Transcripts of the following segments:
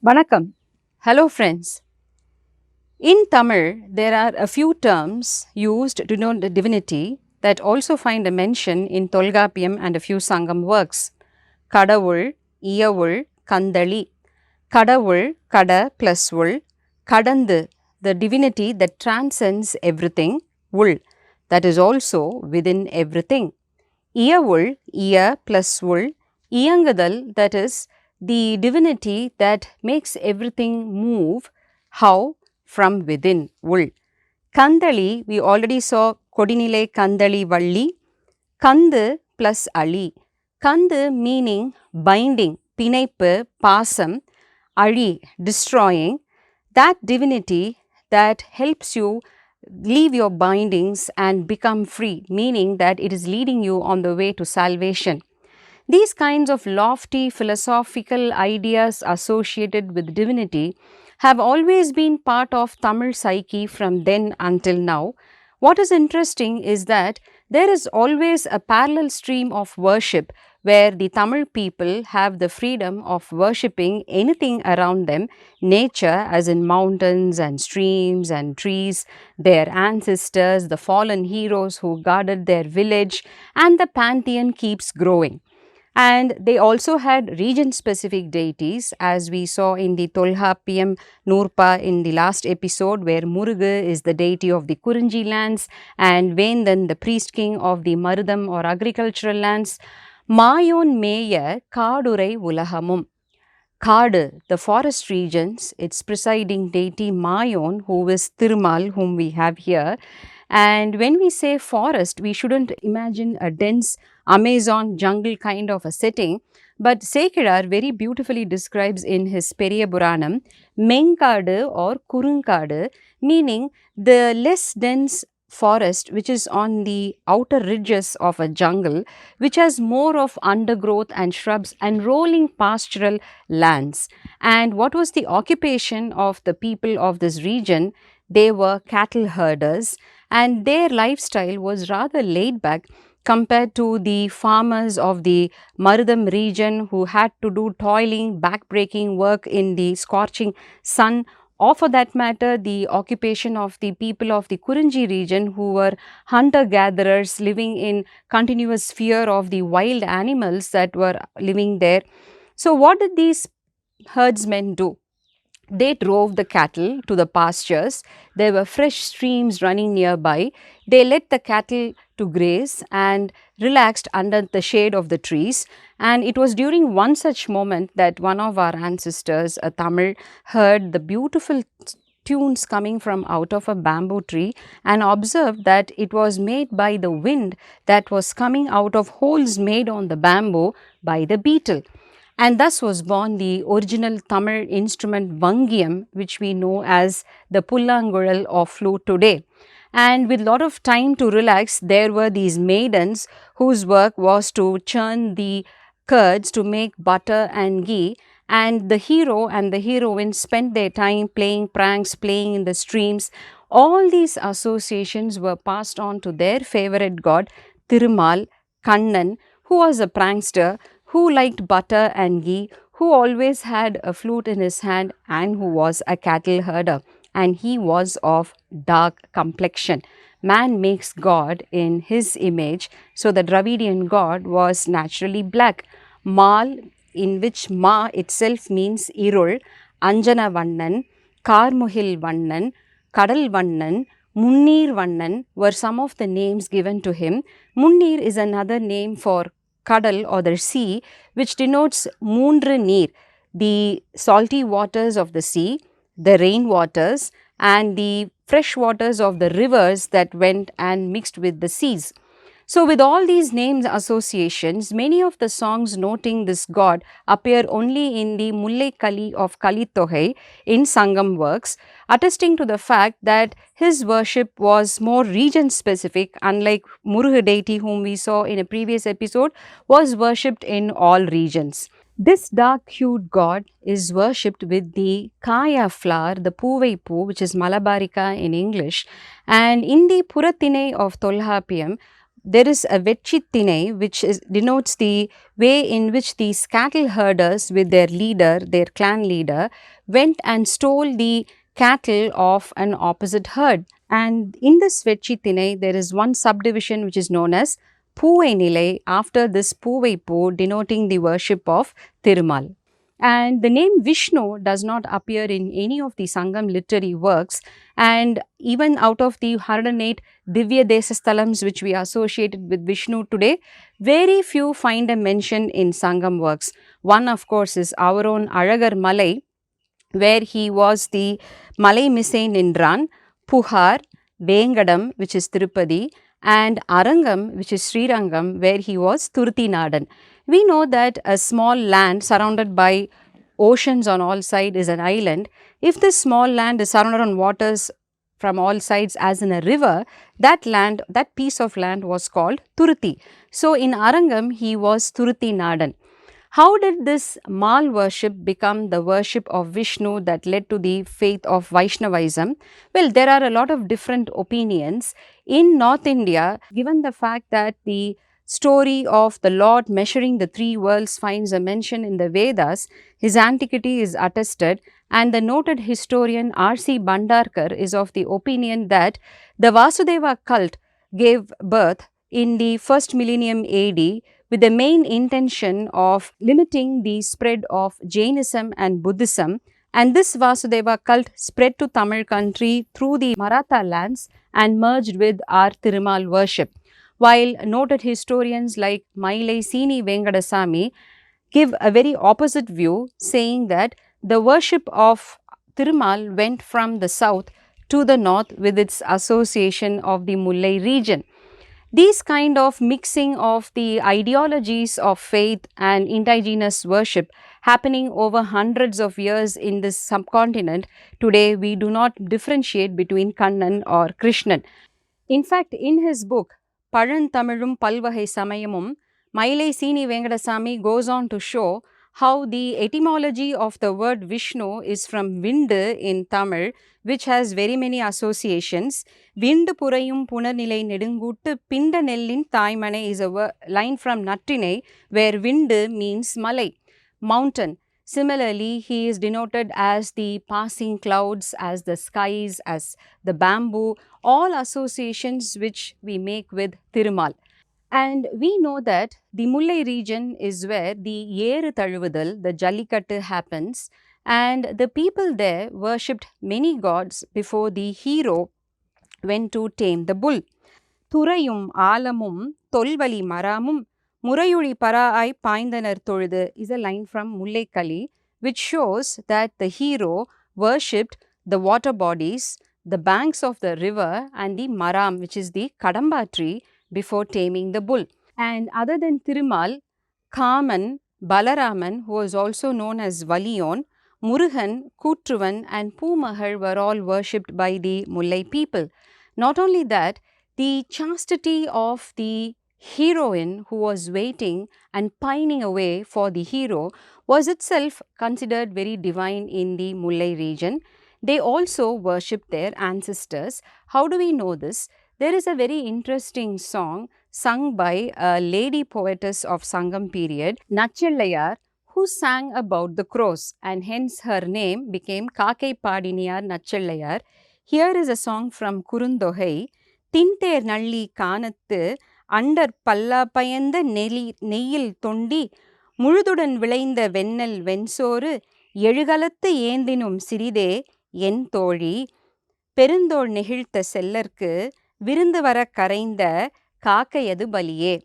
Vanakkam. Hello friends. In Tamil, there are a few terms used to denote the divinity that also find a mention in Tolgapiyam and a few Sangam works. Kadavul, Iyavul, Kandali. Kadavul, Kada plus Vul. Kadandu, the divinity that transcends everything. Vul, that is also within everything. Iyavul, Iya plus Vul. Iyangadal, that is the divinity that makes everything move. How? From within. Vul. Kandali, we already saw Kodinile Kandali Valli. Kandu plus Ali. Kandu meaning binding, pinaipu, pasam, Ali, destroying. That divinity that helps you leave your bindings and become free, meaning that it is leading you on the way to salvation. These kinds of lofty philosophical ideas associated with divinity have always been part of Tamil psyche from then until now. What is interesting is that there is always a parallel stream of worship where the Tamil people have the freedom of worshipping anything around them, nature as in mountains and streams and trees, their ancestors, the fallen heroes who guarded their village, and the pantheon keeps growing. And they also had region specific deities, as we saw in the Tolhapiyam Nurpa in the last episode, where Murugu is the deity of the Kurinji lands and Vendan, the priest king of the Marudam or agricultural lands. Mayon Meya Kadurai Ulahamum. Kadu, the forest regions, its presiding deity Mayon, who is Thirumal, whom we have here. And when we say forest, we shouldn't imagine a dense Amazon jungle kind of a setting. But Sekidar very beautifully describes in his Periya Puranam, Menkadu or Kurunkadu, meaning the less dense forest which is on the outer ridges of a jungle, which has more of undergrowth and shrubs and rolling pastoral lands. And what was the occupation of the people of this region? They were cattle herders, and their lifestyle was rather laid back compared to the farmers of the Marudam region who had to do toiling, backbreaking work in the scorching sun, or for that matter, the occupation of the people of the Kurinji region who were hunter gatherers living in continuous fear of the wild animals that were living there. So, what did these herdsmen do? They drove the cattle to the pastures. There were fresh streams running nearby. They let the cattle to graze and relaxed under the shade of the trees. And it was during one such moment that one of our ancestors, a Tamil, heard the beautiful tunes coming from out of a bamboo tree and observed that it was made by the wind that was coming out of holes made on the bamboo by the beetle. And thus was born the original Tamil instrument Vangiyam, which we know as the Pullanguழல் or flute today. And with lot of time to relax, there were these maidens whose work was to churn the curds to make butter and ghee. And the hero and the heroine spent their time playing pranks, playing in the streams. All these associations were passed on to their favorite god, Thirumal, Kannan, who was a prankster, who liked butter and ghee, who always had a flute in his hand, and who was a cattle herder. And he was of dark complexion. Man makes God in his image, so the Dravidian god was naturally black. Mal, in which Ma itself means Irul, Anjana Vannan, Karmuhil Vannan, Kadal Vannan, Munnir Vannan were some of the names given to him. Munnir is another name for Kadal or the sea, which denotes Moondru Neer, the salty waters of the sea, the rain waters, and the fresh waters of the rivers that went and mixed with the seas. So, with all these names associations, many of the songs noting this god appear only in the Mullai Kali of Kalitogai in Sangam works, attesting to the fact that his worship was more region specific, unlike Muruga deity, whom we saw in a previous episode, was worshipped in all regions. This dark hued god is worshipped with the Kaya flower, the Puvai Poo, which is Malabarika in English, and in the Purathinai of Tolhapiyam, there is a Vetchittinai, which denotes the way in which these cattle herders with their leader, their clan leader, went and stole the cattle of an opposite herd. And in this Vetchittinai, there is one subdivision which is known as Poovai Nilai, after this Poovai Po, denoting the worship of Thirumal. And the name Vishnu does not appear in any of the Sangam literary works, and even out of the 108 Divya Desasthalams which we associated with Vishnu today, very few find a mention in Sangam works. One, of course, is our own Alagar Malai, where he was the Malai Misai Nindran, Puhar, Vengadam, which is Tirupati, and Arangam, which is Srirangam, where he was Turti Nadan. We know that a small land surrounded by oceans on all sides is an island. If this small land is surrounded on waters from all sides as in a river, that land, that piece of land was called Turuti. So, in Arangam, he was Turuti Nadan. How did this Mal worship become the worship of Vishnu that led to the faith of Vaishnavism? Well, there are a lot of different opinions. In North India, given the fact that the story of the Lord measuring the three worlds finds a mention in the Vedas, his antiquity is attested, and the noted historian R.C. Bhandarkar is of the opinion that the Vasudeva cult gave birth in the first millennium AD with the main intention of limiting the spread of Jainism and Buddhism. And this Vasudeva cult spread to Tamil country through the Maratha lands and merged with our Thirumal worship. While noted historians like Mailai Sini Vengadasamy give a very opposite view, saying that the worship of Thirumal went from the south to the north with its association of the Mullai region. These kind of mixing of the ideologies of faith and indigenous worship happening over hundreds of years in this subcontinent, today we do not differentiate between Kannan or Krishnan. In fact, in his book, Pazhanthamizhum Palvagai Samayamum, Mailai Sini Vengadasamy goes on to show how the etymology of the word Vishnu is from Vindu in Tamil, which has very many associations. Vindu Purayum Punarnilai Nedunguttu Pinda Nellin Thaimane is a line from Nattinai, where Vindu means Malai, mountain. Similarly, he is denoted as the passing clouds, as the skies, as the bamboo, all associations which we make with Thirumal. And we know that the Mullai region is where the Yeru Tazhuvudal, the Jallikattu happens, and the people there worshipped many gods before the hero went to tame the bull. Thurayum Alamum Tolvali Maramum Murayuli Paraai Paindanar Toldu is a line from Mullai Kali, which shows that the hero worshipped the water bodies, the banks of the river, and the Maram, which is the Kadamba tree, before taming the bull. And other than Thirumal, Kaman, Balaraman, who was also known as Valiyon, Murugan, Kutruvan, and Poomahal were all worshipped by the Mullai people. Not only that, the chastity of the heroine who was waiting and pining away for the hero was itself considered very divine in the Mullai region. They also worshipped their ancestors. How do we know this? There is a very interesting song sung by a lady poetess of Sangam period, Nachillayar, who sang about the crows, and hence her name became Kakai Padiniyar Nachillayar. Here is a song from Kurundogai. Tinther Nalli Kanathu Under Palla Payanda Neil Tondi Mulududan Vilainda Vennel Vensoru Yelugalathu Yendinum Siride Yen Tholi Perundol Nehiltha Sellarku Virundu Vara Karainda Kakayadu Baliye.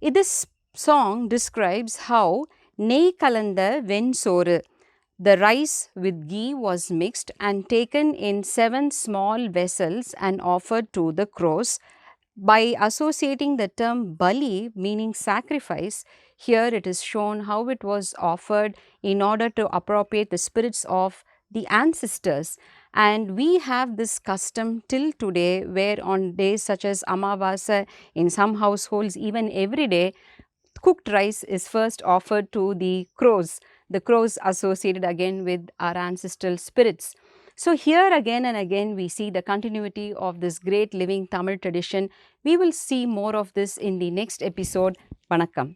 This song describes how Nei Kalanda Vensoru, the rice with ghee was mixed and taken in 7 small vessels and offered to the crows. By associating the term Bali, meaning sacrifice, here it is shown how it was offered in order to appropriate the spirits of the ancestors. And we have this custom till today, where on days such as Amavasa, in some households even every day, cooked rice is first offered to the crows associated again with our ancestral spirits. So, here again and again we see the continuity of this great living Tamil tradition. We will see more of this in the next episode. Vanakkam.